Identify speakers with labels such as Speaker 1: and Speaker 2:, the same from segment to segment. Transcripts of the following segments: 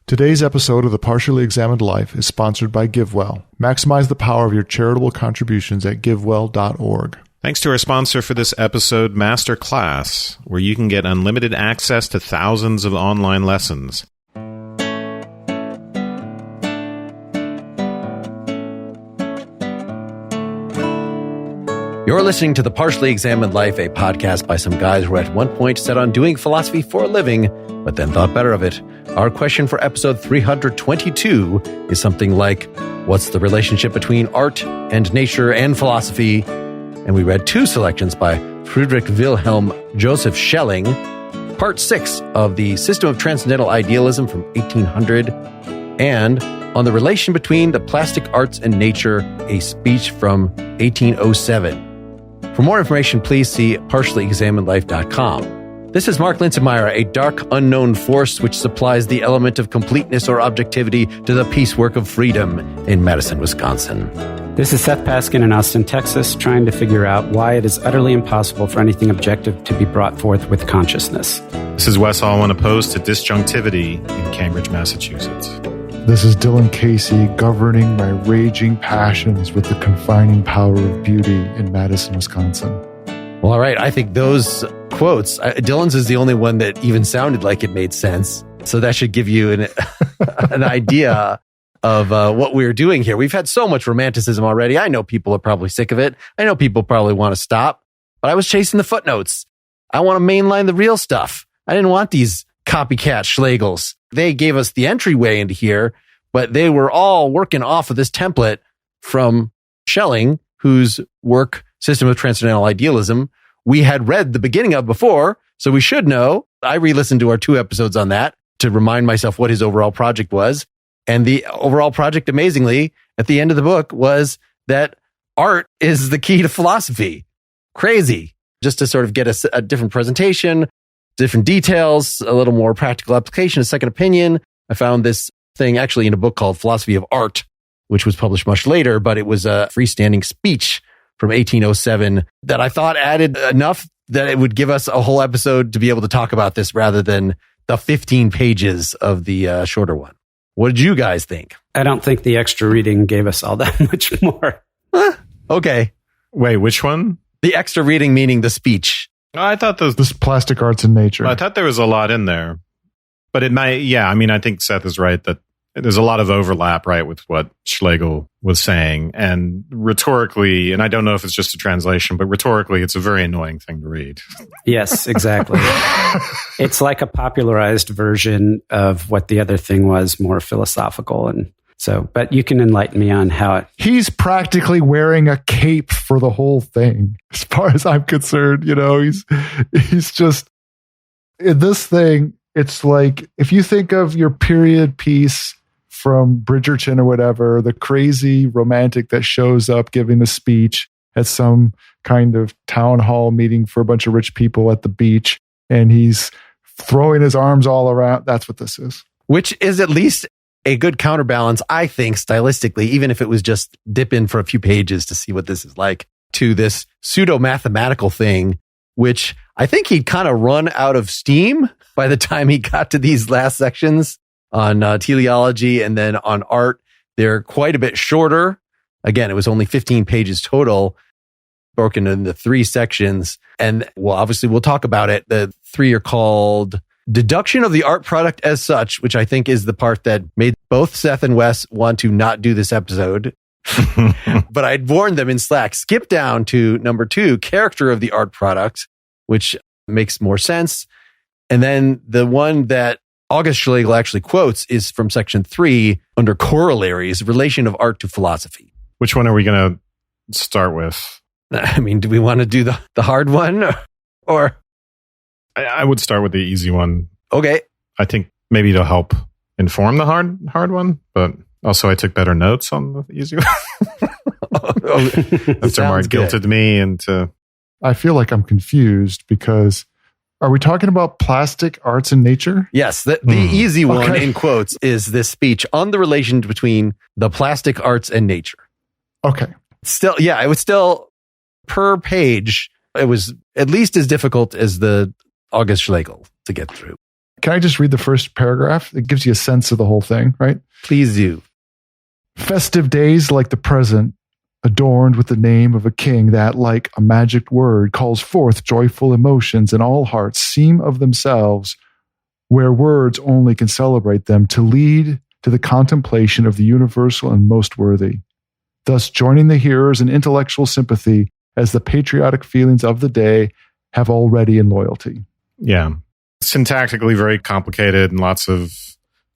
Speaker 1: Today's episode of The Partially Examined Life is sponsored by GiveWell. Maximize the power of your charitable contributions at givewell.org.
Speaker 2: Thanks to our sponsor for this episode, Masterclass, where you can get unlimited access to thousands of online lessons.
Speaker 3: You're listening to The Partially Examined Life, a podcast by some guys who at one point set on doing philosophy for a living, but then thought better of it. Our question for episode 322 is something like, what's the relationship between art and nature and philosophy? And we read two selections by Friedrich Wilhelm Joseph Schelling, part 6 of the System of Transcendental Idealism from 1800, and on the relation between the plastic arts and nature, a speech from 1807. For more information, please see partiallyexaminedlife.com. This is Mark Linsenmeyer, a dark, unknown force which supplies the element of completeness or objectivity to the piecework of freedom in Madison, Wisconsin.
Speaker 4: This is Seth Paskin in Austin, Texas, trying to figure out why it is utterly impossible for anything objective to be brought forth with consciousness.
Speaker 2: This is Wes Alwan, opposed to disjunctivity in Cambridge, Massachusetts.
Speaker 1: This is Dylan Casey, governing my raging passions with the confining power of beauty in Madison, Wisconsin.
Speaker 3: Well, all right. I think those quotes, Dylan's is the only one that even sounded like it made sense. So that should give you an idea of what we're doing here. We've had so much romanticism already. I know people are probably sick of it. I know people probably want to stop, but I was chasing the footnotes. I want to mainline the real stuff. I didn't want these copycat Schlegels. They gave us the entryway into here, but they were all working off of this template from Schelling, whose work, System of Transcendental Idealism, we had read the beginning of before, so we should know. I re-listened to our 2 episodes on that to remind myself what his overall project was. And the overall project, amazingly, at the end of the book was that art is the key to philosophy. Crazy. Just to sort of get a different presentation, different details, a little more practical application, a second opinion. I found this thing actually in a book called Philosophy of Art, which was published much later, but it was a freestanding speech from 1807 that I thought added enough that it would give us a whole episode to be able to talk about this rather than the 15 pages of the shorter one. What did you guys think?
Speaker 4: I don't think the extra reading gave us all that much more.
Speaker 3: Okay.
Speaker 2: Wait, which one?
Speaker 3: The extra reading meaning the speech.
Speaker 2: I thought
Speaker 1: This plastic arts and nature.
Speaker 2: I thought there was a lot in there, but it might. Yeah, I mean, I think Seth is right that there's a lot of overlap, right, with what Schlegel was saying, and rhetorically, and I don't know if it's just a translation, but rhetorically, it's a very annoying thing to read.
Speaker 4: Yes, exactly. It's like a popularized version of what the other thing was, more philosophical, and so. But you can enlighten me on how it.
Speaker 1: He's practically wearing a cape for the whole thing, as far as I'm concerned. You know, he's just in this thing. It's like if you think of your period piece from Bridgerton or whatever, the crazy romantic that shows up giving a speech at some kind of town hall meeting for a bunch of rich people at the beach, and he's throwing his arms all around. That's what this is.
Speaker 3: Which is at least a good counterbalance, I think, stylistically, even if it was just dip in for a few pages to see what this is like, to this pseudo-mathematical thing, which I think he'd kind of run out of steam by the time he got to these last sections on teleology and then on art. They're quite a bit shorter. Again, it was only 15 pages total, broken into 3 sections. And well, obviously we'll talk about it. The 3 are called Deduction of the Art Product as Such, which I think is the part that made both Seth and Wes want to not do this episode. But I'd warned them in Slack, skip down to number 2, Character of the Art Product, which makes more sense. And then the one that August Schlegel actually quotes is from section 3 under Corollaries, Relation of Art to Philosophy.
Speaker 2: Which one are we going to start with?
Speaker 3: I mean, do we want to do the hard one or?
Speaker 2: I would start with the easy one.
Speaker 3: Okay.
Speaker 2: I think maybe it'll help inform the hard one, but also I took better notes on the easy one. After Mark guilted me into.
Speaker 1: I feel like I'm confused because are we talking about plastic arts and nature?
Speaker 3: Yes. The easy one in quotes is this speech on the relation between the plastic arts and nature.
Speaker 1: Okay.
Speaker 3: Still, yeah, it was still per page. It was at least as difficult as the August Schlegel to get through.
Speaker 1: Can I just read the first paragraph? It gives you a sense of the whole thing, right?
Speaker 3: Please do.
Speaker 1: Festive days like the present, adorned with the name of a king that, like a magic word, calls forth joyful emotions in all hearts, seem of themselves, where words only can celebrate them, to lead to the contemplation of the universal and most worthy, thus joining the hearers in intellectual sympathy as the patriotic feelings of the day have already in loyalty.
Speaker 2: Yeah. Syntactically very complicated and lots of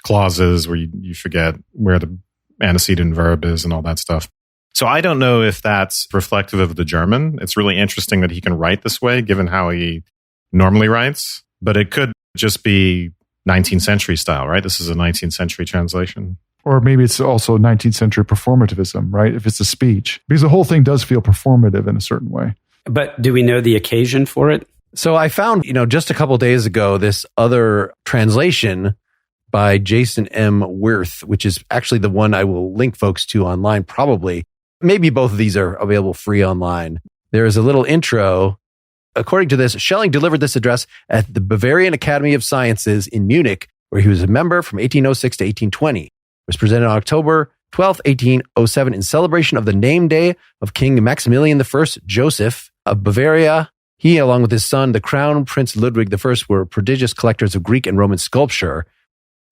Speaker 2: clauses where you forget where the antecedent verb is and all that stuff. So I don't know if that's reflective of the German. It's really interesting that he can write this way, given how he normally writes. But it could just be 19th century style, right? This is a 19th century translation.
Speaker 1: Or maybe it's also 19th century performativism, right? If it's a speech. Because the whole thing does feel performative in a certain way.
Speaker 4: But do we know the occasion for it?
Speaker 3: So I found, just a couple of days ago, this other translation by Jason M. Wirth, which is actually the one I will link folks to online, probably. Maybe both of these are available free online. There is a little intro. According to this, Schelling delivered this address at the Bavarian Academy of Sciences in Munich, where he was a member from 1806 to 1820. It was presented on October 12, 1807, in celebration of the name day of King Maximilian I Joseph of Bavaria. He, along with his son, the Crown Prince Ludwig I, were prodigious collectors of Greek and Roman sculpture.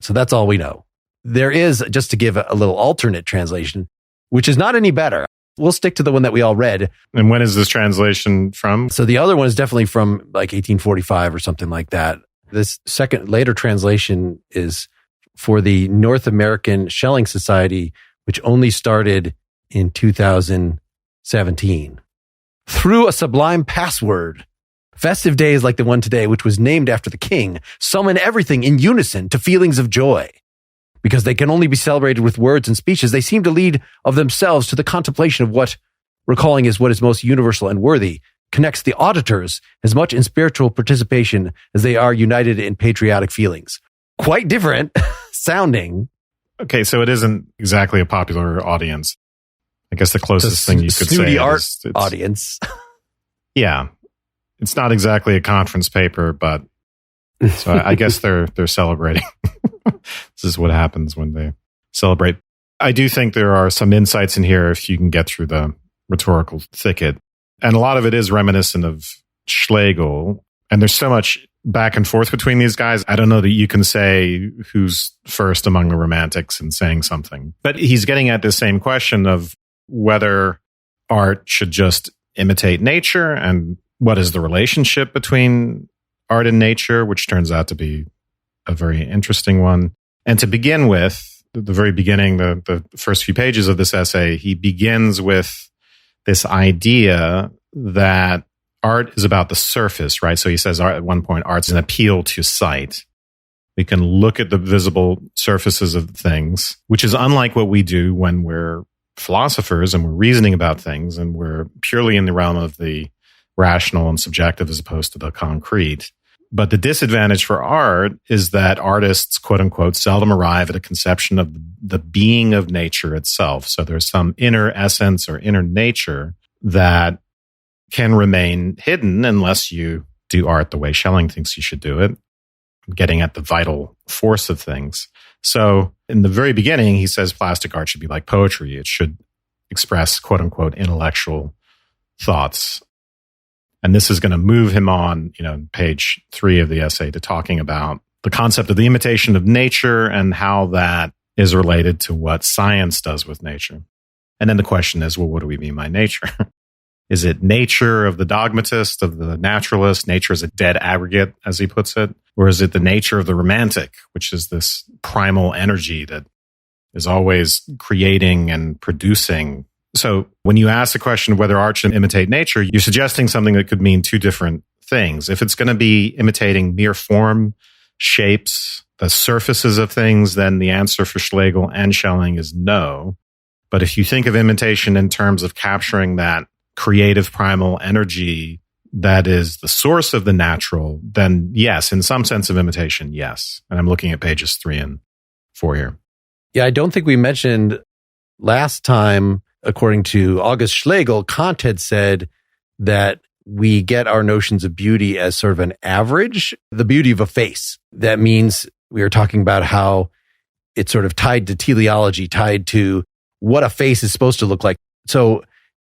Speaker 3: So that's all we know. There is, just to give a little alternate translation, which is not any better. We'll stick to the one that we all read.
Speaker 2: And when is this translation from?
Speaker 3: So the other one is definitely from like 1845 or something like that. This second, later translation is for the North American Schelling Society, which only started in 2017. Through a sublime password, festive days like the one today, which was named after the king, summon everything in unison to feelings of joy. Because they can only be celebrated with words and speeches, they seem to lead of themselves to the contemplation of what we're calling is what is most universal and worthy, connects the auditors as much in spiritual participation as they are united in patriotic feelings. Quite different sounding.
Speaker 2: Okay, so it isn't exactly a popular audience. I guess the closest thing you could say
Speaker 3: art
Speaker 2: is
Speaker 3: audience.
Speaker 2: Yeah. It's not exactly a conference paper, but so I guess they're celebrating. This is what happens when they celebrate. I do think there are some insights in here if you can get through the rhetorical thicket. And a lot of it is reminiscent of Schlegel. And there's so much back and forth between these guys. I don't know that you can say who's first among the romantics in saying something. But he's getting at the same question of whether art should just imitate nature and what is the relationship between art and nature, which turns out to be a very interesting one. And to begin with, the very beginning, the first few pages of this essay, he begins with this idea that art is about the surface, right? So he says at one point, art's an appeal to sight. We can look at the visible surfaces of things, which is unlike what we do when we're philosophers and we're reasoning about things and we're purely in the realm of the rational and subjective as opposed to the concrete. But the disadvantage for art is that artists, quote unquote, seldom arrive at a conception of the being of nature itself. So there's some inner essence or inner nature that can remain hidden unless you do art the way Schelling thinks you should do it, getting at the vital force of things. So in the very beginning, he says plastic art should be like poetry. It should express, quote unquote, intellectual thoughts. And this is going to move him on, page 3 of the essay to talking about the concept of the imitation of nature and how that is related to what science does with nature. And then the question is, well, what do we mean by nature? Is it nature of the dogmatist, of the naturalist? Nature is a dead aggregate, as he puts it. Or is it the nature of the romantic, which is this primal energy that is always creating and producing? So when you ask the question of whether art should imitate nature, you're suggesting something that could mean two different things. If it's going to be imitating mere form, shapes, the surfaces of things, then the answer for Schlegel and Schelling is no. But if you think of imitation in terms of capturing that creative primal energy that is the source of the natural, then yes, in some sense of imitation, yes. And I'm looking at pages 3 and 4 here.
Speaker 3: Yeah, I don't think we mentioned last time, according to August Schlegel, Kant had said that we get our notions of beauty as sort of an average, the beauty of a face. That means we are talking about how it's sort of tied to teleology, tied to what a face is supposed to look like. So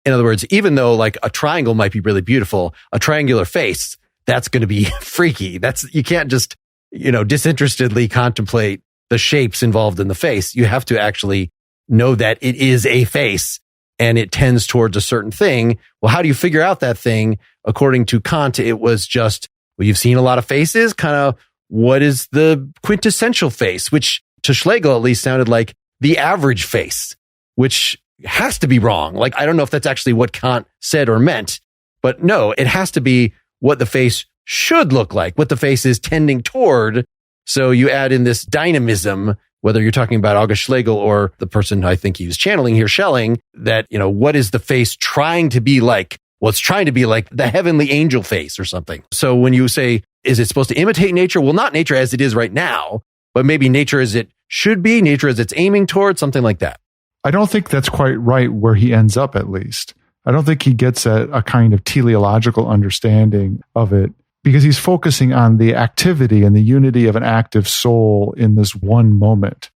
Speaker 3: in other words, even though like a triangle might be really beautiful, a triangular face, that's going to be freaky. You can't just, disinterestedly contemplate the shapes involved in the face. You have to actually know that it is a face and it tends towards a certain thing. Well, how do you figure out that thing? According to Kant, it was just, well, you've seen a lot of faces, kind of what is the quintessential face, which to Schlegel at least sounded like the average face, which has to be wrong. Like, I don't know if that's actually what Kant said or meant, but no, it has to be what the face should look like, what the face is tending toward. So you add in this dynamism, whether you're talking about August Schlegel or the person I think he was channeling here, Schelling, that, what is the face trying to be like? Well, it's trying to be like the heavenly angel face or something. So when you say, is it supposed to imitate nature? Well, not nature as it is right now, but maybe nature as it should be, nature as it's aiming toward, something like that.
Speaker 1: I don't think that's quite right where he ends up, at least. I don't think he gets at a kind of teleological understanding of it, because he's focusing on the activity and the unity of an active soul in this one moment,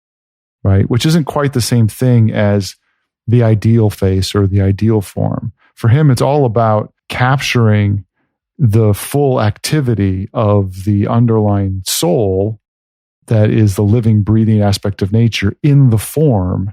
Speaker 1: right? Which isn't quite the same thing as the ideal face or the ideal form. For him, it's all about capturing the full activity of the underlying soul that is the living, breathing aspect of nature in the form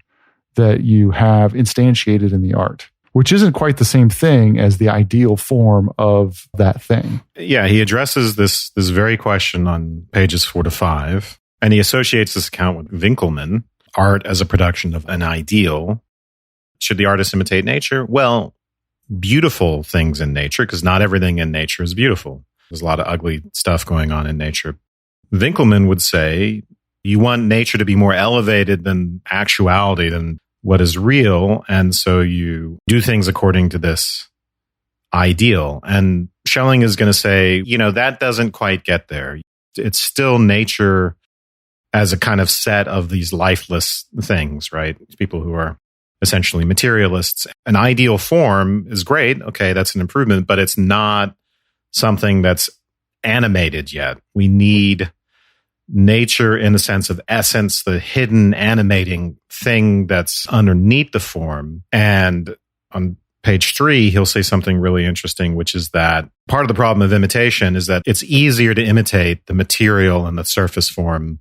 Speaker 1: that you have instantiated in the art, which isn't quite the same thing as the ideal form of that thing.
Speaker 2: Yeah, he addresses this very question on pages 4 to 5, and he associates this account with Winckelmann, art as a production of an ideal. Should the artist imitate nature? Well, beautiful things in nature, because not everything in nature is beautiful. There's a lot of ugly stuff going on in nature. Winckelmann would say, you want nature to be more elevated than actuality, than what is real, and so you do things according to this ideal. And Schelling is going to say, that doesn't quite get there. It's still nature as a kind of set of these lifeless things, right? People who are essentially materialists. An ideal form is great. Okay, that's an improvement, but it's not something that's animated yet. We need nature in the sense of essence, the hidden animating thing that's underneath the form. And on page 3, he'll say something really interesting, which is that part of the problem of imitation is that it's easier to imitate the material and the surface form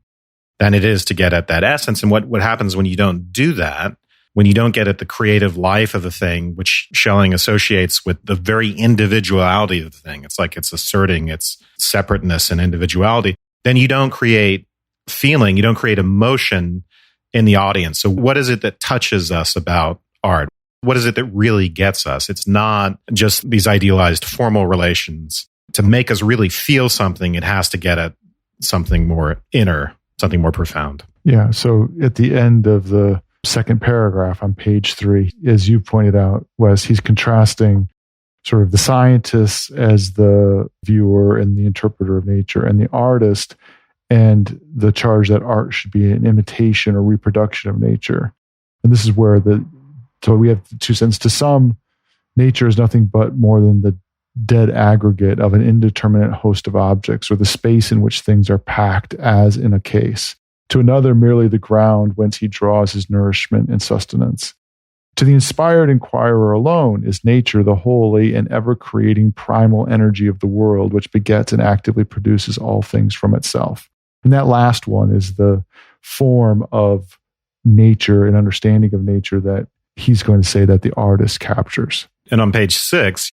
Speaker 2: than it is to get at that essence. And what happens when you don't do that, when you don't get at the creative life of the thing, which Schelling associates with the very individuality of the thing, it's like it's asserting its separateness and individuality, then you don't create feeling, you don't create emotion in the audience. So what is it that touches us about art? What is it that really gets us? It's not just these idealized formal relations. To make us really feel something, it has to get at something more inner, something more profound.
Speaker 1: Yeah. So at the end of the second paragraph on page 3, as you pointed out, Wes, he's contrasting sort of the scientist as the viewer and the interpreter of nature, and the artist and the charge that art should be an imitation or reproduction of nature. And this is where so we have 2 sentences. To some, nature is nothing but more than the dead aggregate of an indeterminate host of objects, or the space in which things are packed as in a case. To another, merely the ground whence he draws his nourishment and sustenance. To the inspired inquirer alone is nature the holy and ever-creating primal energy of the world, which begets and actively produces all things from itself. And that last one is the form of nature and understanding of nature that he's going to say that the artist captures.
Speaker 2: And on page 6,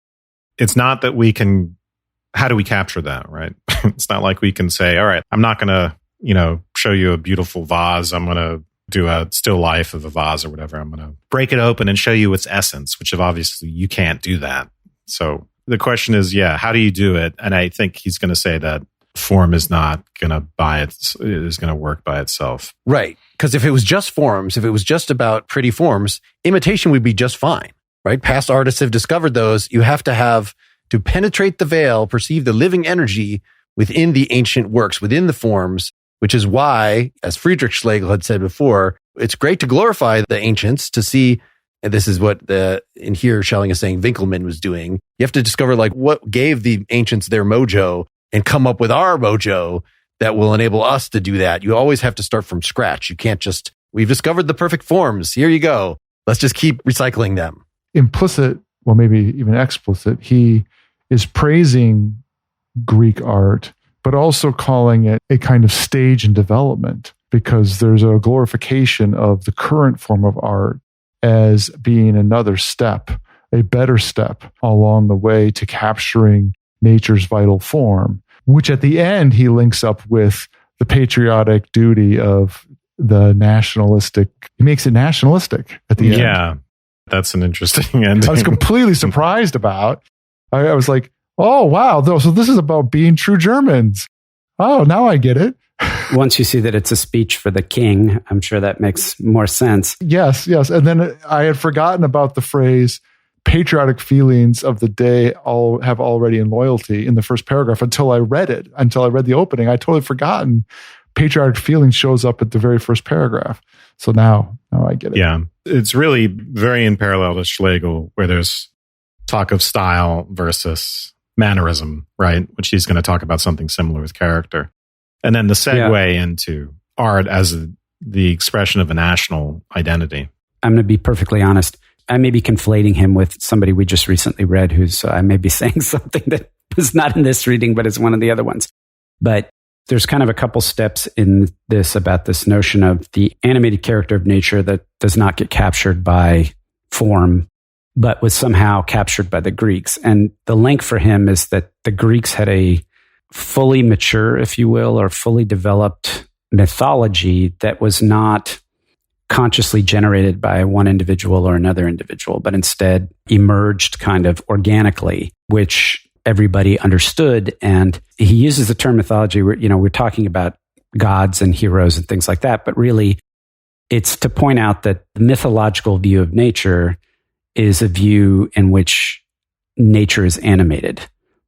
Speaker 2: it's not that we can, how do we capture that, right? It's not like we can say, all right, I'm not going to, show you a beautiful vase. I'm going to do a still life of a vase or whatever. I'm going to break it open and show you its essence, which obviously you can't do that. So the question is, how do you do it? And I think he's going to say that form is not going to is going to work by itself.
Speaker 3: Right. Because if it was just forms, if it was just about pretty forms, imitation would be just fine, right? Past artists have discovered those. You have to penetrate the veil, perceive the living energy within the ancient works, within the forms, which is why, as Friedrich Schlegel had said before, it's great to glorify the ancients, to see and this is what in here Schelling is saying Winckelmann was doing. You have to discover like what gave the ancients their mojo and come up with our mojo that will enable us to do that. You always have to start from scratch. You can't just, we've discovered the perfect forms. Here you go. Let's just keep recycling them.
Speaker 1: Implicit, well, maybe even explicit, he is praising Greek art, but also calling it a kind of stage in development, because there's a glorification of the current form of art as being another step, a better step along the way to capturing nature's vital form, which at the end he links up with the patriotic duty of the nationalistic. He makes it nationalistic at the end.
Speaker 2: Yeah, that's an interesting ending.
Speaker 1: I was completely surprised about. I was like, oh, wow. So this is about being true Germans. Oh, now I get it.
Speaker 4: Once you see that it's a speech for the king, I'm sure that makes more sense.
Speaker 1: Yes. And then I had forgotten about the phrase, patriotic feelings of the day all have already in loyalty in the first paragraph until I read it, until I read the opening. I totally forgotten patriotic feelings shows up at the very first paragraph. So now I get it.
Speaker 2: Yeah. It's really very in parallel to Schlegel, where there's talk of style versus mannerism, right? Which he's going to talk about something similar with character. And then the segue into art as the expression of a national identity.
Speaker 4: I'm going to be perfectly honest. I may be conflating him with somebody we just recently read who's, I may be saying something that was not in this reading, but is one of the other ones. But there's kind of a couple steps in this about this notion of the animated character of nature that does not get captured by form, but was somehow captured by the Greeks. And the link for him is that the Greeks had a fully mature, if you will, or fully developed mythology that was not consciously generated by one individual or another individual, but instead emerged kind of organically, which everybody understood. And he uses the term mythology where, we're talking about gods and heroes and things like that, but really it's to point out that the mythological view of nature is a view in which nature is animated.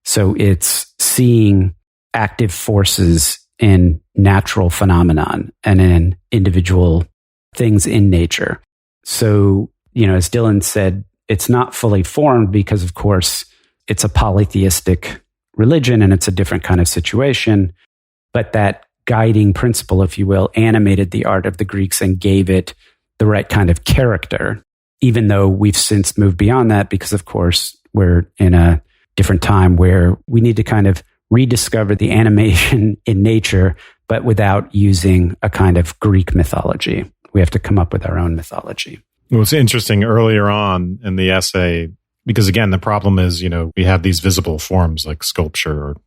Speaker 4: So it's seeing active forces in natural phenomenon and in individual things in nature. So, as Dylan said, it's not fully formed because, of course, it's a polytheistic religion and it's a different kind of situation. But that guiding principle, if you will, animated the art of the Greeks and gave it the right kind of character, even though we've since moved beyond that because, of course, we're in a different time where we need to kind of rediscover the animation in nature, but without using a kind of Greek mythology. We have to come up with our own mythology.
Speaker 2: Well, it's interesting earlier on in the essay, because again, the problem is, we have these visible forms like sculpture or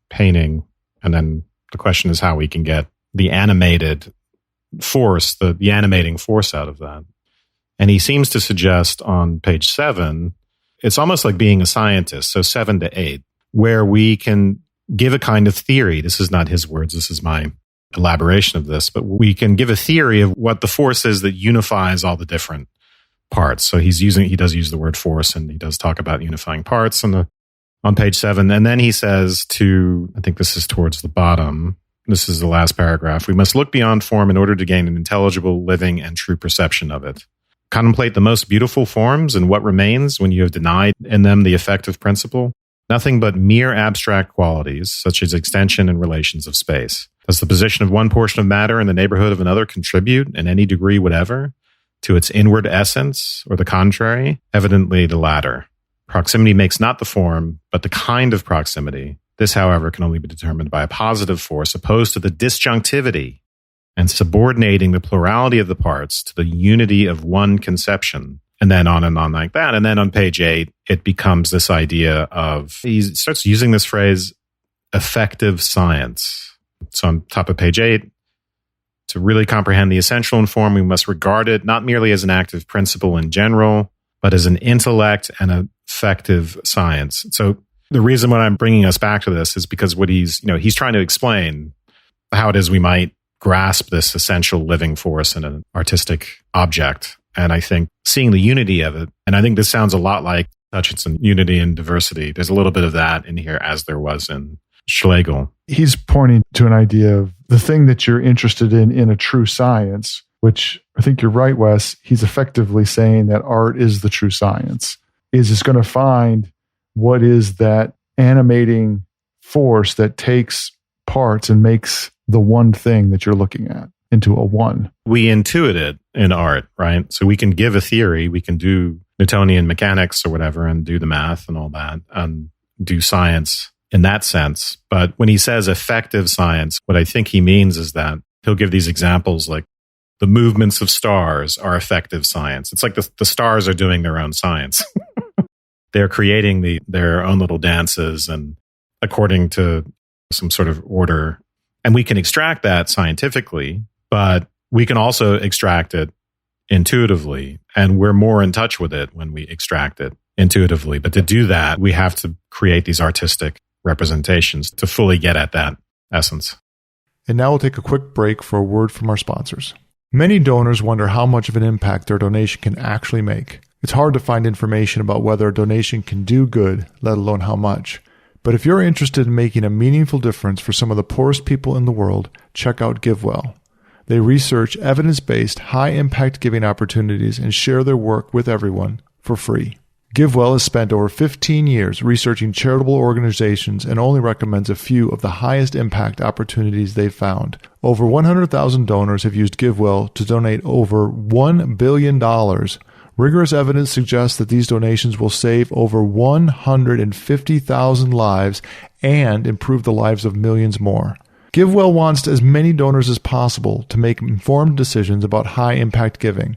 Speaker 2: painting. And then the question is how we can get the animated force, the animating force out of that. And he seems to suggest on page 7, it's almost like being a scientist. So 7 to 8, where we can give a kind of theory. This is not his words. This is my elaboration of this, but we can give a theory of what the force is that unifies all the different parts. So he does use the word force, and he does talk about unifying parts on page 7. And then he says I think this is towards the bottom. This is the last paragraph. We must look beyond form in order to gain an intelligible, living, and true perception of it. Contemplate the most beautiful forms and what remains when you have denied in them the effective principle. Nothing but mere abstract qualities, such as extension and relations of space. Does the position of one portion of matter in the neighborhood of another contribute, in any degree whatever, to its inward essence, or the contrary? Evidently the latter. Proximity makes not the form, but the kind of proximity. This, however, can only be determined by a positive force opposed to the disjunctivity and subordinating the plurality of the parts to the unity of one conception. And then on and on like that. And then on page 8, it becomes this idea of, he starts using this phrase, effective science. So on top of page 8, to really comprehend the essential in form, we must regard it not merely as an active principle in general, but as an intellect and effective science. So the reason why I'm bringing us back to this is because what he's trying to explain how it is we might grasp this essential living force in an artistic object. And I think seeing the unity of it, and I think this sounds a lot like Hutchinson, unity and diversity. There's a little bit of that in here as there was in Schlegel.
Speaker 1: He's pointing to an idea of the thing that you're interested in a true science, which I think you're right, Wes. He's effectively saying that art is the true science, is it's going to find what is that animating force that takes parts and makes the one thing that you're looking at into a one.
Speaker 2: We intuit it in art, right? So we can give a theory, we can do Newtonian mechanics or whatever and do the math and all that and do science in that sense. But when he says effective science, what I think he means is that he'll give these examples like the movements of stars are effective science. It's like the stars are doing their own science. They're creating their own little dances and according to some sort of order. And we can extract that scientifically, but we can also extract it intuitively. And we're more in touch with it when we extract it intuitively. But to do that, we have to create these artistic representations to fully get at that essence.
Speaker 5: And now we'll take a quick break for a word from our sponsors. Many donors wonder how much of an impact their donation can actually make. It's hard to find information about whether a donation can do good, let alone how much. But if you're interested in making a meaningful difference for some of the poorest people in the world, check out GiveWell. They research evidence-based, high-impact giving opportunities and share their work with everyone for free. GiveWell has spent over 15 years researching charitable organizations and only recommends a few of the highest impact opportunities they've found. Over 100,000 donors have used GiveWell to donate over $1 billion. Rigorous evidence suggests that these donations will save over 150,000 lives and improve the lives of millions more. GiveWell wants as many donors as possible to make informed decisions about high-impact giving.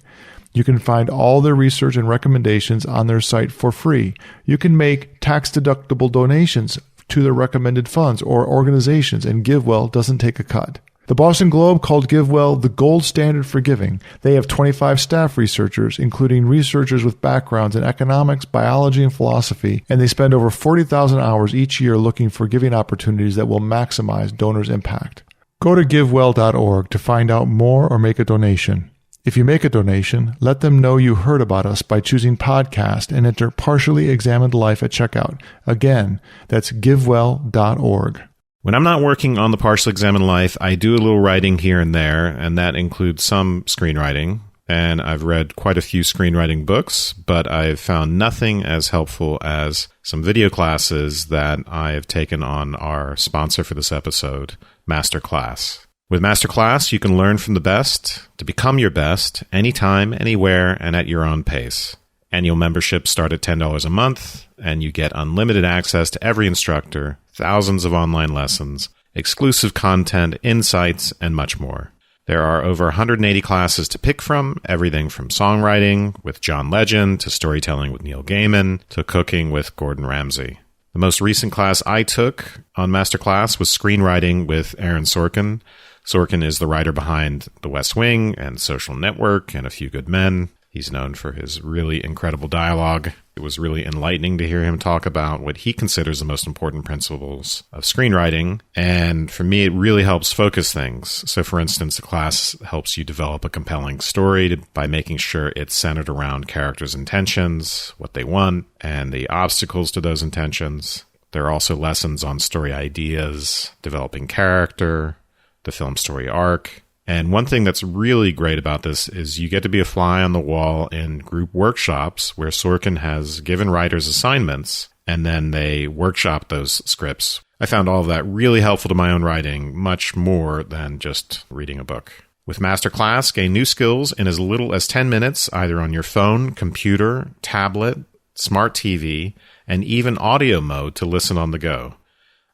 Speaker 5: You can find all their research and recommendations on their site for free. You can make tax-deductible donations to their recommended funds or organizations, and GiveWell doesn't take a cut. The Boston Globe called GiveWell the gold standard for giving. They have 25 staff researchers, including researchers with backgrounds in economics, biology, and philosophy, and they spend over 40,000 hours each year looking for giving opportunities that will maximize donors' impact. Go to givewell.org to find out more or make a donation. If you make a donation, let them know you heard about us by choosing podcast and enter Partially Examined Life at checkout. Again, that's givewell.org.
Speaker 2: When I'm not working on the Partially Examined Life, I do a little writing here and there, and that includes some screenwriting. And I've read quite a few screenwriting books, but I've found nothing as helpful as some video classes that I've taken on our sponsor for this episode, Masterclass. With Masterclass, you can learn from the best to become your best anytime, anywhere, and at your own pace. Annual memberships start at $10 a month, and you get unlimited access to every instructor, thousands of online lessons, exclusive content, insights, and much more. There are over 180 classes to pick from, everything from songwriting with John Legend to storytelling with Neil Gaiman to cooking with Gordon Ramsay. The most recent class I took on Masterclass was screenwriting with Aaron Sorkin. Sorkin is the writer behind The West Wing and Social Network and A Few Good Men. He's known for his really incredible dialogue. It was really enlightening to hear him talk about what he considers the most important principles of screenwriting. And for me, it really helps focus things. So for instance, the class helps you develop a compelling story by making sure it's centered around characters' intentions, what they want, and the obstacles to those intentions. There are also lessons on story ideas, developing character, the film story arc. And one thing that's really great about this is you get to be a fly on the wall in group workshops where Sorkin has given writers assignments and then they workshop those scripts. I found all of that really helpful to my own writing, much more than just reading a book. With Masterclass, gain new skills in as little as 10 minutes, either on your phone, computer, tablet, smart TV, and even audio mode to listen on the go.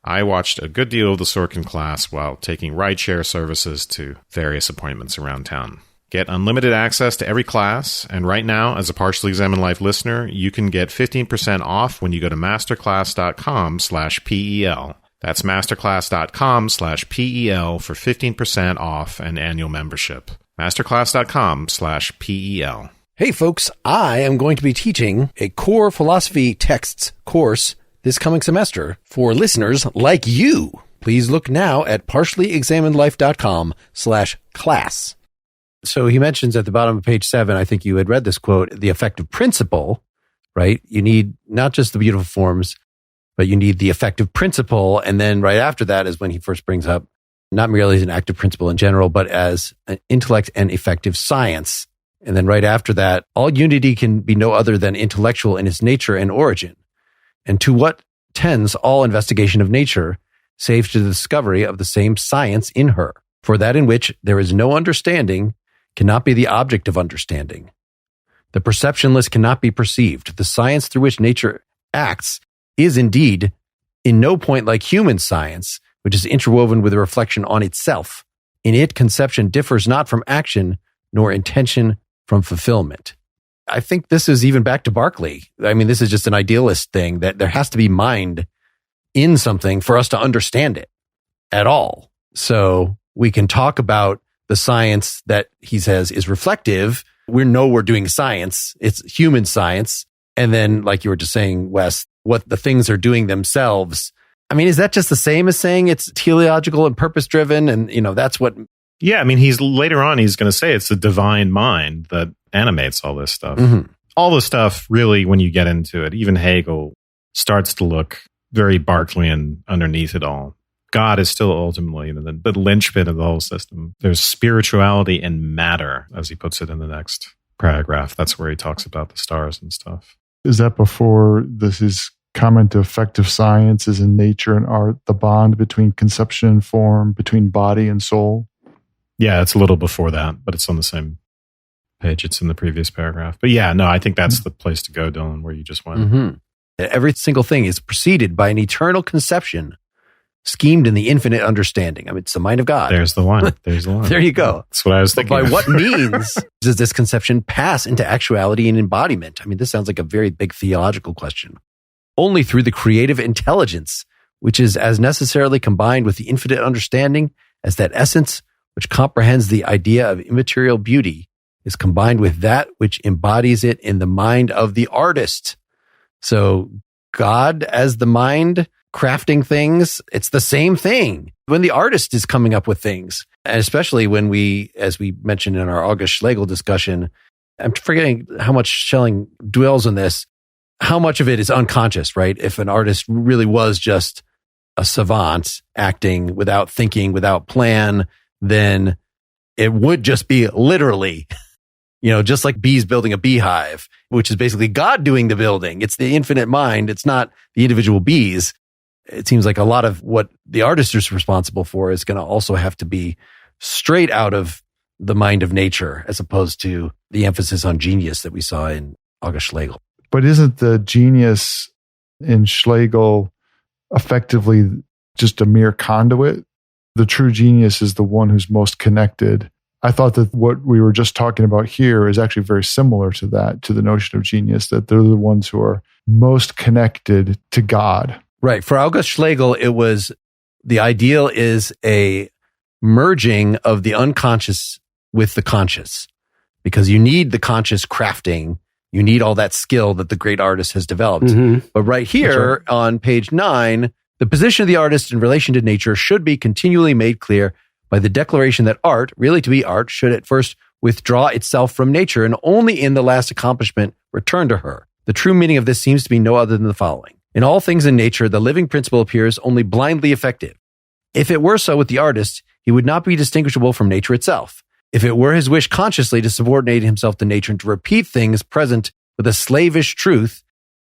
Speaker 2: I watched a good deal of the Sorkin class while taking rideshare services to various appointments around town. Get unlimited access to every class, and right now, as a Partially Examined Life listener, you can get 15% off when you go to masterclass.com/PEL. That's masterclass.com/PEL for 15% off an annual membership. masterclass.com/PEL.
Speaker 3: Hey folks, I am going to be teaching a core philosophy texts course this coming semester for listeners like you. Please look now at partiallyexaminedlife.com/class. So he mentions at the bottom of page 7, I think you had read this quote, the effective principle, right? You need not just the beautiful forms, but you need the effective principle. And then right after that is when he first brings up not merely as an active principle in general, but as an intellect and effective science. And then right after that, all unity can be no other than intellectual in its nature and origin. And to what tends all investigation of nature, save to the discovery of the same science in her? For that in which there is no understanding cannot be the object of understanding. The perceptionless cannot be perceived. The science through which nature acts is indeed in no point like human science, which is interwoven with a reflection on itself. In it, conception differs not from action, nor intention from fulfillment. I think this is even back to Berkeley. I mean, this is just an idealist thing that there has to be mind in something for us to understand it at all. So we can talk about the science that he says is reflective. We know we're doing science. It's human science. And then, like you were just saying, Wes, what the things are doing themselves. I mean, is that just the same as saying it's teleological and purpose-driven? And, that's what...
Speaker 2: Yeah, I mean, later on, he's going to say it's the divine mind that animates all this stuff.
Speaker 3: Mm-hmm.
Speaker 2: All the stuff, really, when you get into it, even Hegel starts to look very Berkeleyan underneath it all. God is still ultimately the linchpin of the whole system. There's spirituality in matter, as he puts it in the next paragraph. That's where he talks about the stars and stuff.
Speaker 1: Is that before his comment to effective science is in nature and art, the bond between conception and form, between body and soul?
Speaker 2: Yeah, it's a little before that, but it's on the same page. It's in the previous paragraph. But yeah, no, I think that's the place to go, Dylan, where you just went.
Speaker 3: Mm-hmm. Every single thing is preceded by an eternal conception schemed in the infinite understanding. I mean, it's the mind of God.
Speaker 2: There's the line.
Speaker 3: There you go.
Speaker 2: That's what I was thinking.
Speaker 3: But by what means does this conception pass into actuality and embodiment? I mean, this sounds like a very big theological question. Only through the creative intelligence, which is as necessarily combined with the infinite understanding as that essence which comprehends the idea of immaterial beauty is combined with that which embodies it in the mind of the artist. So God as the mind crafting things, it's the same thing. When the artist is coming up with things, and especially when we, as we mentioned in our August Schlegel discussion, I'm forgetting how much Schelling dwells on this, how much of it is unconscious, right? If an artist really was just a savant acting without thinking, without plan, then it would just be literally, just like bees building a beehive, which is basically God doing the building. It's the infinite mind. It's not the individual bees. It seems like a lot of what the artist is responsible for is going to also have to be straight out of the mind of nature, as opposed to the emphasis on genius that we saw in August Schlegel.
Speaker 1: But isn't the genius in Schlegel effectively just a mere conduit? The true genius is the one who's most connected. I thought that what we were just talking about here is actually very similar to that, to the notion of genius, that they're the ones who are most connected to God.
Speaker 3: Right. For August Schlegel, it was the ideal is a merging of the unconscious with the conscious, because you need the conscious crafting. You need all that skill that the great artist has developed.
Speaker 4: Mm-hmm.
Speaker 3: But right here on page 9, the position of the artist in relation to nature should be continually made clear by the declaration that art, really to be art, should at first withdraw itself from nature and only in the last accomplishment return to her. The true meaning of this seems to be no other than the following. In all things in nature, the living principle appears only blindly effective. If it were so with the artist, he would not be distinguishable from nature itself. If it were his wish consciously to subordinate himself to nature and to repeat things present with a slavish truth,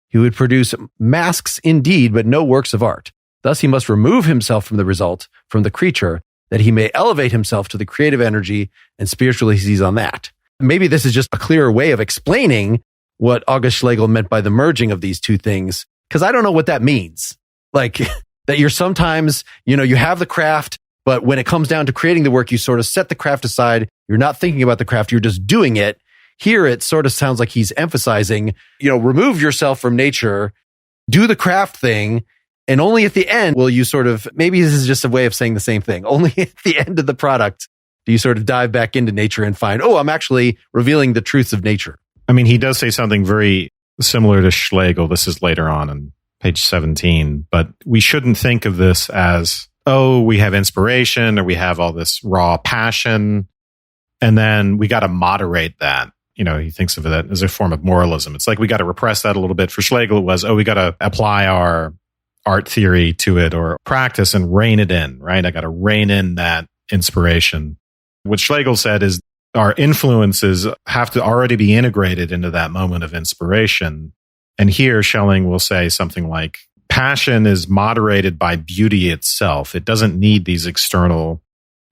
Speaker 3: he would produce masks indeed, but no works of art. Thus, he must remove himself from the result, from the creature, that he may elevate himself to the creative energy and spiritually seize on that. Maybe this is just a clearer way of explaining what August Schlegel meant by the merging of these two things, because I don't know what that means. Like, that you're sometimes, you have the craft, but when it comes down to creating the work, you sort of set the craft aside. You're not thinking about the craft, you're just doing it. Here, it sort of sounds like he's emphasizing, remove yourself from nature, do the craft thing, and only at the end will you sort of, maybe this is just a way of saying the same thing, only at the end of the product do you sort of dive back into nature and find, I'm actually revealing the truths of nature.
Speaker 2: I mean, he does say something very similar to Schlegel. This is later on page 17, but we shouldn't think of this as, we have inspiration or we have all this raw passion, and then we got to moderate that. He thinks of that as a form of moralism. It's like we got to repress that a little bit. For Schlegel, it was, we got to apply our art theory to it or practice and rein it in, right? I got to rein in that inspiration. What Schlegel said is our influences have to already be integrated into that moment of inspiration. And here Schelling will say something like, passion is moderated by beauty itself. It doesn't need these external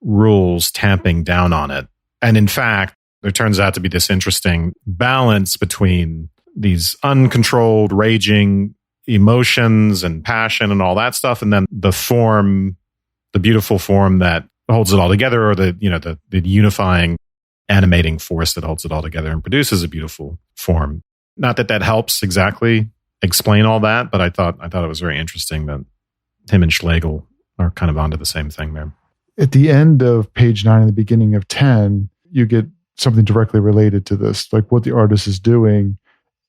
Speaker 2: rules tamping down on it. And in fact, there turns out to be this interesting balance between these uncontrolled, raging emotions and passion and all that stuff, and then the form, the beautiful form that holds it all together, or the unifying, animating force that holds it all together and produces a beautiful form. Not that helps exactly explain all that, but I thought it was very interesting that him and Schlegel are kind of onto the same thing there.
Speaker 1: At the end of page 9 and the beginning of 10, you get something directly related to this, like what the artist is doing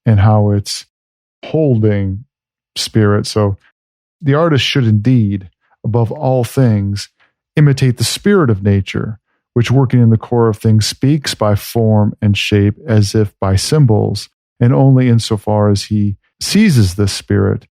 Speaker 1: and how it's holding spirit. So the artist should indeed, above all things, imitate the spirit of nature, which working in the core of things speaks by form and shape as if by symbols, and only insofar as he seizes this spirit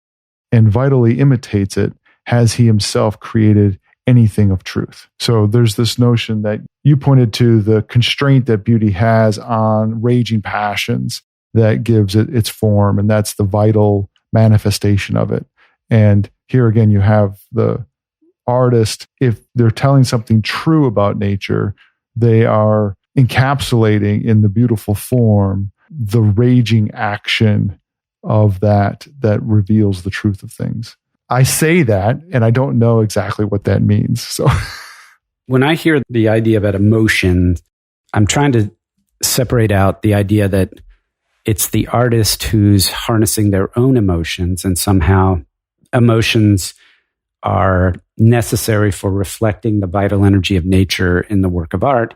Speaker 1: and vitally imitates it has he himself created anything of truth. So there's this notion that you pointed to, the constraint that beauty has on raging passions that gives it its form, and that's the vital manifestation of it. And here again, you have the artist, if they're telling something true about nature, they are encapsulating in the beautiful form the raging action of that reveals the truth of things. I say that, and I don't know exactly what that means. So
Speaker 4: when I hear the idea about emotion, I'm trying to separate out the idea that it's the artist who's harnessing their own emotions, and somehow emotions are necessary for reflecting the vital energy of nature in the work of art.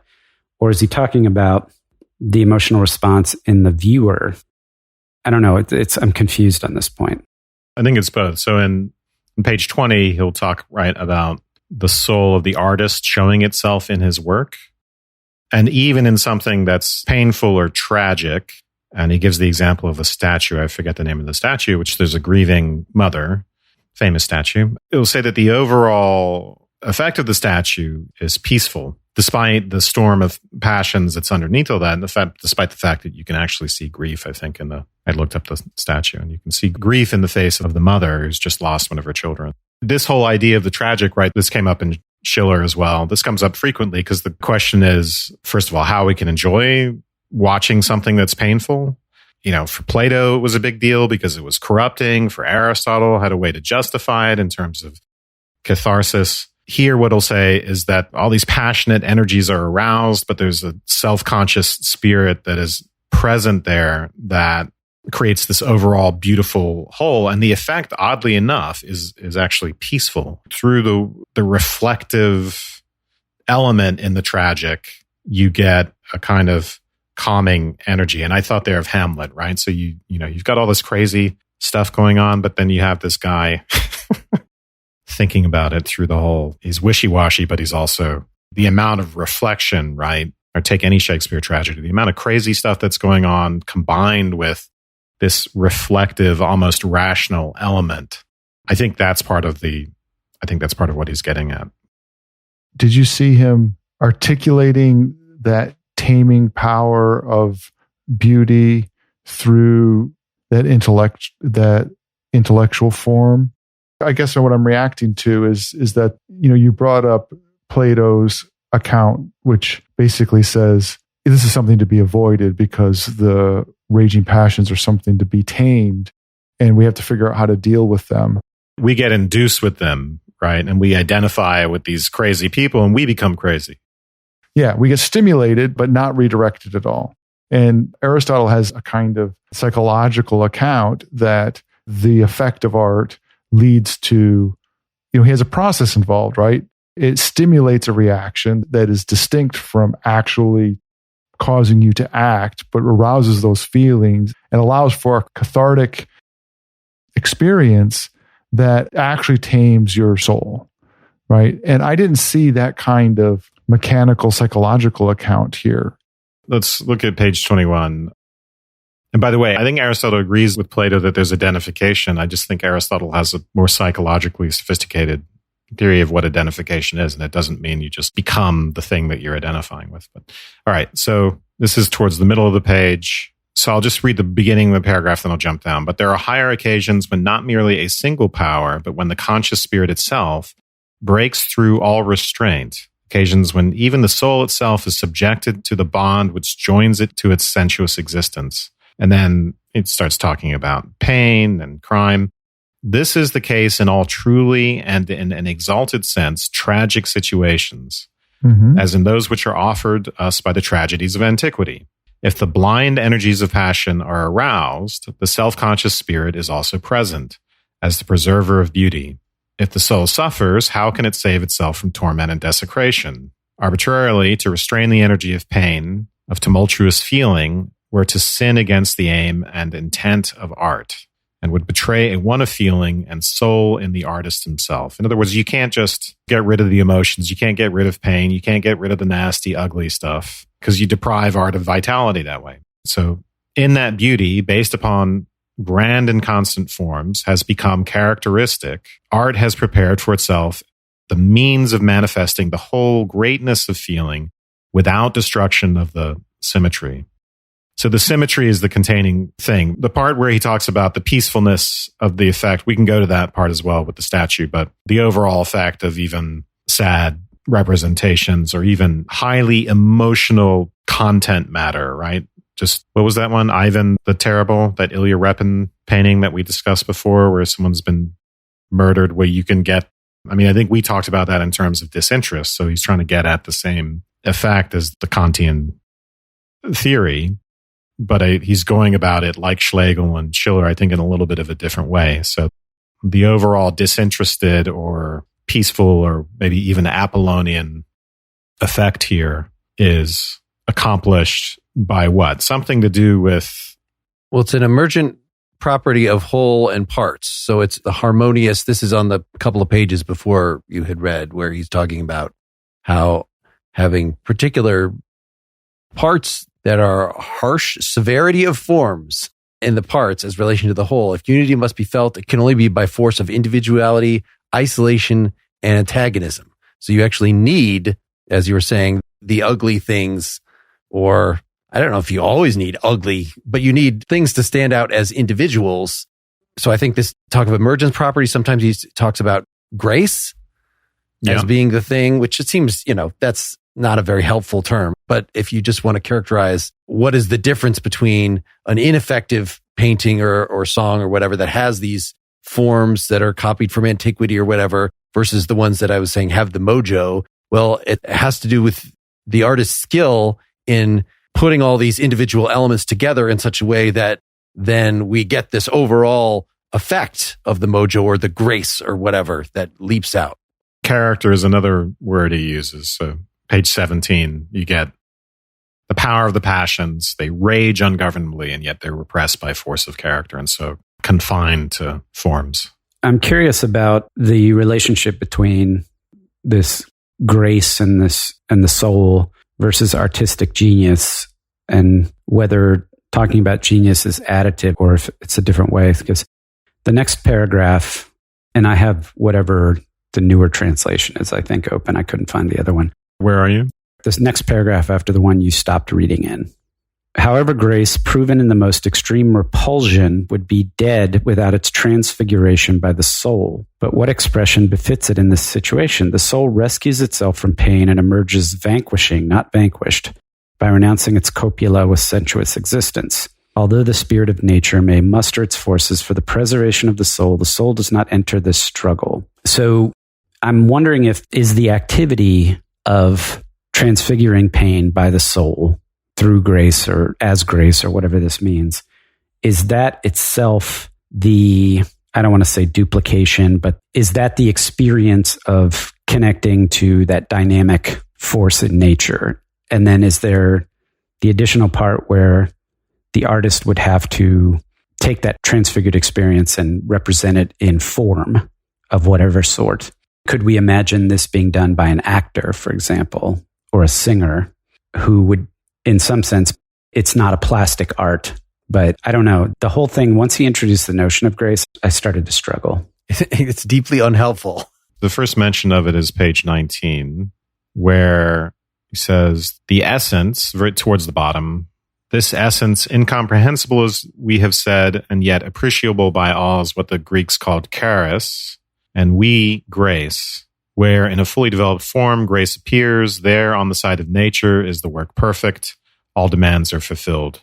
Speaker 4: Or is he talking about the emotional response in the viewer? I don't know. I'm confused on this point.
Speaker 2: I think it's both. So in page 20, he'll talk about the soul of the artist showing itself in his work. And even in something that's painful or tragic, and he gives the example of a statue, I forget the name of the statue, which there's a grieving mother, famous statue. It will say that the overall effect of the statue is peaceful, despite the storm of passions that's underneath all that, and despite the fact that you can actually see grief, I think, I looked up the statue, and you can see grief in the face of the mother who's just lost one of her children. This whole idea of the tragic, right, this came up in Schiller as well. This comes up frequently because the question is, first of all, how we can enjoy watching something that's painful. For Plato, it was a big deal because it was corrupting. For Aristotle, had a way to justify it in terms of catharsis. Here, what he'll say is that all these passionate energies are aroused, but there's a self-conscious spirit that is present there that creates this overall beautiful whole. And the effect, oddly enough, is actually peaceful. Through the reflective element in the tragic, you get a kind of calming energy. And I thought there of Hamlet, right? So you've got all this crazy stuff going on, but then you have this guy thinking about it through the whole. He's wishy-washy, but he's also the amount of reflection, right? Or take any Shakespeare tragedy, the amount of crazy stuff that's going on combined with this reflective, almost rational element. I think that's part of what he's getting at.
Speaker 1: Did you see him articulating that taming power of beauty through that intellectual form? I guess what I'm reacting to is that, you brought up Plato's account, which basically says this is something to be avoided because the raging passions are something to be tamed, and we have to figure out how to deal with them.
Speaker 2: We get induced with them, right? And we identify with these crazy people, and we become crazy.
Speaker 1: Yeah, we get stimulated, but not redirected at all. And Aristotle has a kind of psychological account that the effect of art leads to, he has a process involved, right? It stimulates a reaction that is distinct from actually causing you to act, but arouses those feelings and allows for a cathartic experience that actually tames your soul, right? And I didn't see that kind of mechanical psychological account here.
Speaker 2: Let's look at page 21. And by the way, I think Aristotle agrees with Plato that there's identification. I just think Aristotle has a more psychologically sophisticated theory of what identification is. And it doesn't mean you just become the thing that you're identifying with. But all right, so this is towards the middle of the page. So I'll just read the beginning of the paragraph, then I'll jump down. But there are higher occasions when not merely a single power, but when the conscious spirit itself breaks through all restraint. Occasions when even the soul itself is subjected to the bond which joins it to its sensuous existence. And then it starts talking about pain and crime. This is the case in all truly and in an exalted sense tragic situations, as in those which are offered us by the tragedies of antiquity. If the blind energies of passion are aroused, the self-conscious spirit is also present as the preserver of beauty. If the soul suffers, how can it save itself from torment and desecration? Arbitrarily, to restrain the energy of pain, of tumultuous feeling, were to sin against the aim and intent of art, and would betray a one of feeling and soul in the artist himself. In other words, you can't just get rid of the emotions. You can't get rid of pain. You can't get rid of the nasty, ugly stuff, because you deprive art of vitality that way. So in that beauty, based upon grand and constant forms, has become characteristic, art has prepared for itself the means of manifesting the whole greatness of feeling without destruction of the symmetry. So the symmetry is the containing thing. The part where he talks about the peacefulness of the effect, we can go to that part as well with the statue, but the overall effect of even sad representations or even highly emotional content matter, right? Just, what was that one? Ivan the Terrible, that Ilya Repin painting that we discussed before where someone's been murdered, where you can get, I mean, I think we talked about that in terms of disinterest. So he's trying to get at the same effect as the Kantian theory, but he's going about it like Schlegel and Schiller, I think, in a little bit of a different way. So the overall disinterested or peaceful or maybe even Apollonian effect here is accomplished by what? Something to do with...
Speaker 3: Well, it's an emergent property of whole and parts. So it's the harmonious. This is on the couple of pages before you had read, where he's talking about how having particular parts that are harsh severity of forms in the parts as relation to the whole. If unity must be felt, it can only be by force of individuality, isolation, and antagonism. So you actually need, as you were saying, the ugly things, or I don't know if you always need ugly, but you need things to stand out as individuals. So I think this talk of emergence property, sometimes he talks about grace as being the thing, which it seems, that's not a very helpful term. But if you just want to characterize what is the difference between an ineffective painting or song or whatever that has these forms that are copied from antiquity or whatever versus the ones that I was saying have the mojo, well, it has to do with the artist's skill in putting all these individual elements together in such a way that then we get this overall effect of the mojo or the grace or whatever that leaps out.
Speaker 2: Character is another word he uses. So page 17, you get the power of the passions. They rage ungovernably, and yet they're repressed by force of character, and so confined to forms.
Speaker 4: I'm curious about the relationship between this grace and the soul versus artistic genius, and whether talking about genius is additive or if it's a different way. Because the next paragraph, and I have whatever the newer translation is, I think, open. I couldn't find the other one.
Speaker 2: Where are you?
Speaker 4: This next paragraph after the one you stopped reading in. However, grace, proven in the most extreme repulsion, would be dead without its transfiguration by the soul. But what expression befits it in this situation? The soul rescues itself from pain and emerges vanquishing, not vanquished, by renouncing its copula with sensuous existence. Although the spirit of nature may muster its forces for the preservation of the soul does not enter this struggle. So I'm wondering is the activity of transfiguring pain by the soul through grace or as grace or whatever this means, is that itself I don't want to say duplication, but is that the experience of connecting to that dynamic force in nature? And then is there the additional part where the artist would have to take that transfigured experience and represent it in form of whatever sort? Could we imagine this being done by an actor, for example, or a singer who would, in some sense, it's not a plastic art But I don't know. The whole thing, once he introduced the notion of grace, I started to struggle.
Speaker 3: It's deeply unhelpful.
Speaker 2: The first mention of it is page 19, where he says, the essence, right towards the bottom, this essence, incomprehensible as we have said, and yet appreciable by all, is what the Greeks called charis, and we, grace, where in a fully developed form, grace appears. There on the side of nature is the work perfect. All demands are fulfilled.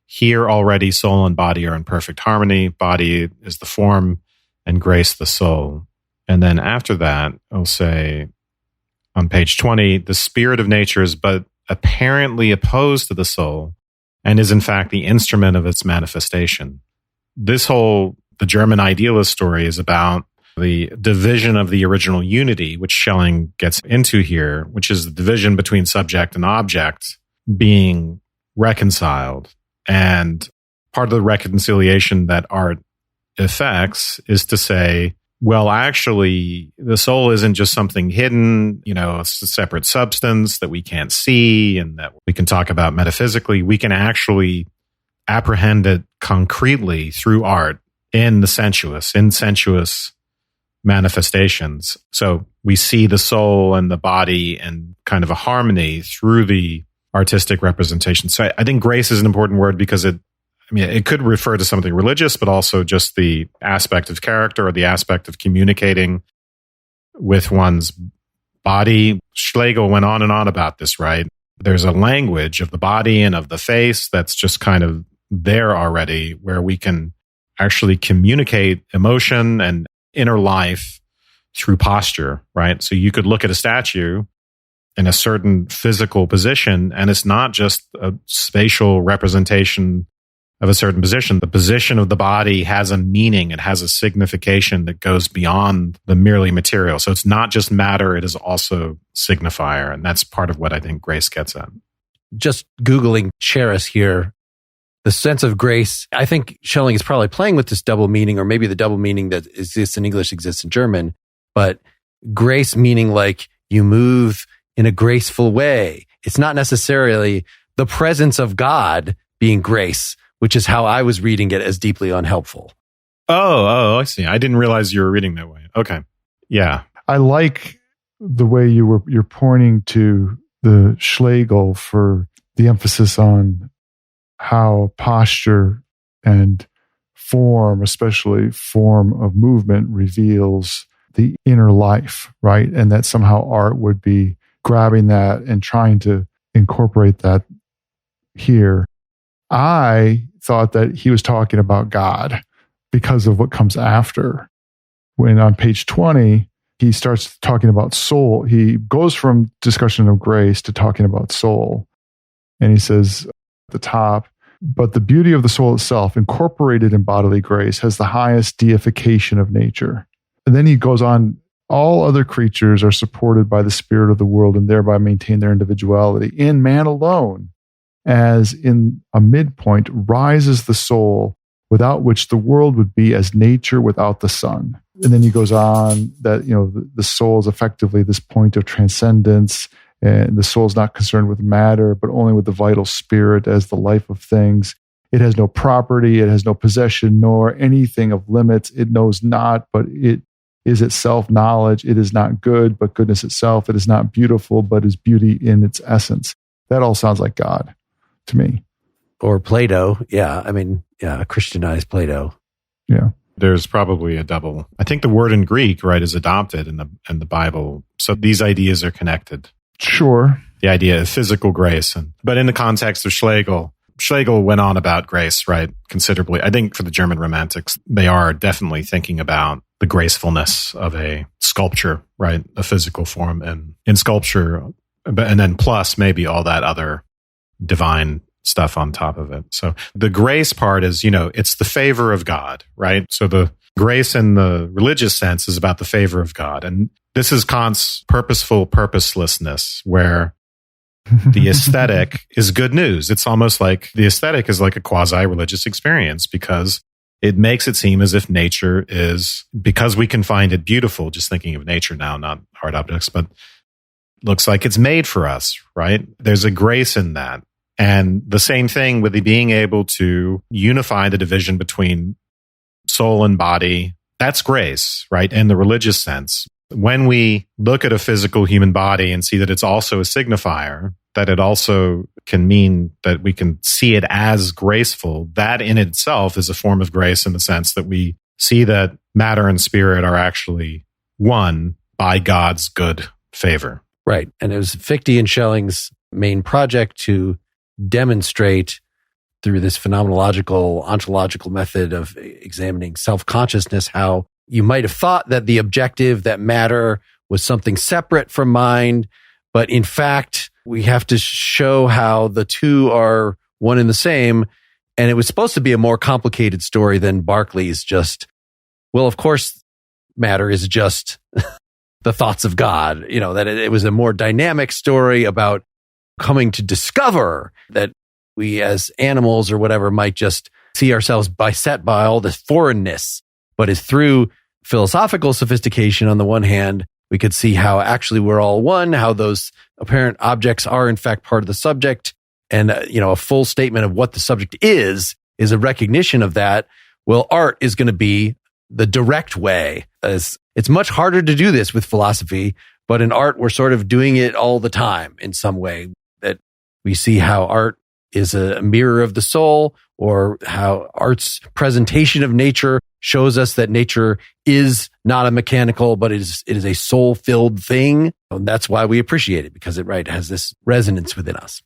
Speaker 2: Here already soul and body are in perfect harmony. Body is the form and grace the soul. And then after that, I'll say on page 20, the spirit of nature is but apparently opposed to the soul and is in fact the instrument of its manifestation. The German idealist story is about the division of the original unity, which Schelling gets into here, which is the division between subject and object being reconciled. And part of the reconciliation that art effects is to say, well, actually, the soul isn't just something hidden, it's a separate substance that we can't see and that we can talk about metaphysically. We can actually apprehend it concretely through art in sensuous manifestations. So we see the soul and the body and kind of a harmony through the artistic representation. So I think grace is an important word because it could refer to something religious, but also just the aspect of character or the aspect of communicating with one's body. Schlegel went on and on about this, right? There's a language of the body and of the face that's just kind of there already, where we can actually communicate emotion and inner life through posture, right? So you could look at a statue in a certain physical position, and it's not just a spatial representation of a certain position. The position of the body has a meaning. It has a signification that goes beyond the merely material. So it's not just matter, it is also signifier. And that's part of what I think grace gets at.
Speaker 3: Just Googling charis here, the sense of grace, I think Schelling is probably playing with this double meaning, or maybe the double meaning that exists in English exists in German. But grace meaning like you move in a graceful way. It's not necessarily the presence of God being grace, which is how I was reading it as deeply unhelpful.
Speaker 2: Oh, I see. I didn't realize you were reading that way. Okay. Yeah.
Speaker 1: I like the way you're pointing to the Schlegel for the emphasis on how posture and form, especially form of movement, reveals the inner life, right? And that somehow art would be grabbing that and trying to incorporate that here. I thought that he was talking about God because of what comes after. When on page 20, he starts talking about soul. He goes from discussion of grace to talking about soul. And he says at the top, but the beauty of the soul itself, incorporated in bodily grace, has the highest deification of nature. And then he goes on, all other creatures are supported by the spirit of the world and thereby maintain their individuality. In man alone, as in a midpoint, rises the soul, without which the world would be as nature without the sun. And then he goes on that, the soul is effectively this point of transcendence, and the soul is not concerned with matter, but only with the vital spirit as the life of things. It has no property, it has no possession, nor anything of limits. It knows not, but it is itself knowledge. It is not good, but goodness itself. It is not beautiful, but is beauty in its essence. That all sounds like God to me.
Speaker 3: Or Plato. Yeah. Christianized Plato.
Speaker 1: Yeah.
Speaker 2: There's probably a double. I think the word in Greek, right, is adopted in the Bible. So these ideas are connected.
Speaker 1: Sure.
Speaker 2: The idea of physical grace. But in the context of Schlegel went on about grace, right, considerably. I think for the German Romantics, they are definitely thinking about the gracefulness of a sculpture, right, a physical form and in sculpture, and then plus maybe all that other divine stuff on top of it. So the grace part is, it's the favor of God, right? So the grace in the religious sense is about the favor of God. And this is Kant's purposeful purposelessness, where the aesthetic is good news. It's almost like the aesthetic is like a quasi-religious experience because it makes it seem as if nature is, because we can find it beautiful, just thinking of nature now, not hard objects, but looks like it's made for us, right? There's a grace in that. And the same thing with the being able to unify the division between soul and body. That's grace, right? In the religious sense. When we look at a physical human body and see that it's also a signifier, that it also can mean that we can see it as graceful, that in itself is a form of grace in the sense that we see that matter and spirit are actually one by God's good favor.
Speaker 3: Right. And it was Fichte and Schelling's main project to demonstrate through this phenomenological, ontological method of examining self-consciousness how you might have thought that the objective, that matter, was something separate from mind, but in fact, we have to show how the two are one and the same. And it was supposed to be a more complicated story than Berkeley's just, well, of course, matter is just the thoughts of God. You know, that it was a more dynamic story about coming to discover that we as animals or whatever might just see ourselves beset by all this foreignness, but it's through philosophical sophistication on the one hand, we could see how actually we're all one, how those apparent objects are in fact part of the subject. And, a full statement of what the subject is a recognition of that. Well, art is going to be the direct way. As it's much harder to do this with philosophy, but in art, we're sort of doing it all the time in some way, that we see how art is a mirror of the soul, or how art's presentation of nature shows us that nature is not a mechanical, but it is a soul-filled thing. And that's why we appreciate it, because it has this resonance within us.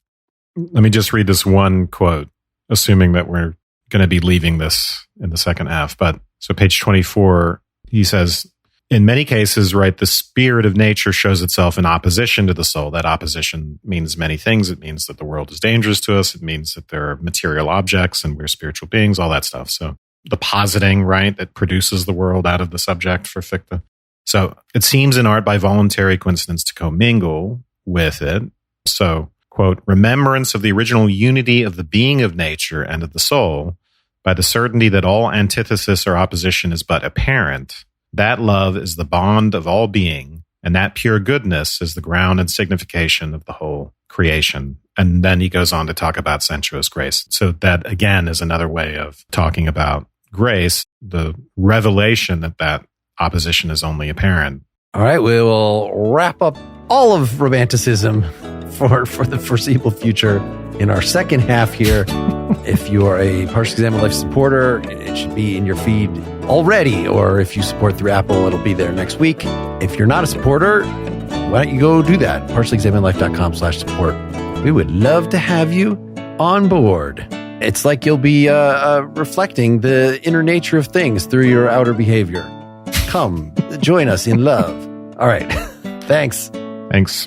Speaker 2: Let me just read this one quote, assuming that we're going to be leaving this in the second half. But so page 24, he says, in many cases, the spirit of nature shows itself in opposition to the soul. That opposition means many things. It means that the world is dangerous to us. It means that there are material objects and we're spiritual beings, all that stuff. So the positing, that produces the world out of the subject for Fichte. So it seems in art by voluntary coincidence to commingle with it. So, quote, remembrance of the original unity of the being of nature and of the soul, by the certainty that all antithesis or opposition is but apparent, that love is the bond of all being, and that pure goodness is the ground and signification of the whole creation. And then he goes on to talk about sensuous grace. So that, again, is another way of talking about grace, the revelation that opposition is only apparent.
Speaker 3: All right, we will wrap up all of romanticism for the foreseeable future in our second half here. If you are a Partially Examined Life supporter, it should be in your feed already, or if you support through Apple, it'll be there next week. If you're not a supporter, why don't you go do that? partiallyexaminedlife.com/support. We would love to have you on board. It's like you'll be reflecting the inner nature of things through your outer behavior. Come, join us in love. All right. Thanks.
Speaker 2: Thanks.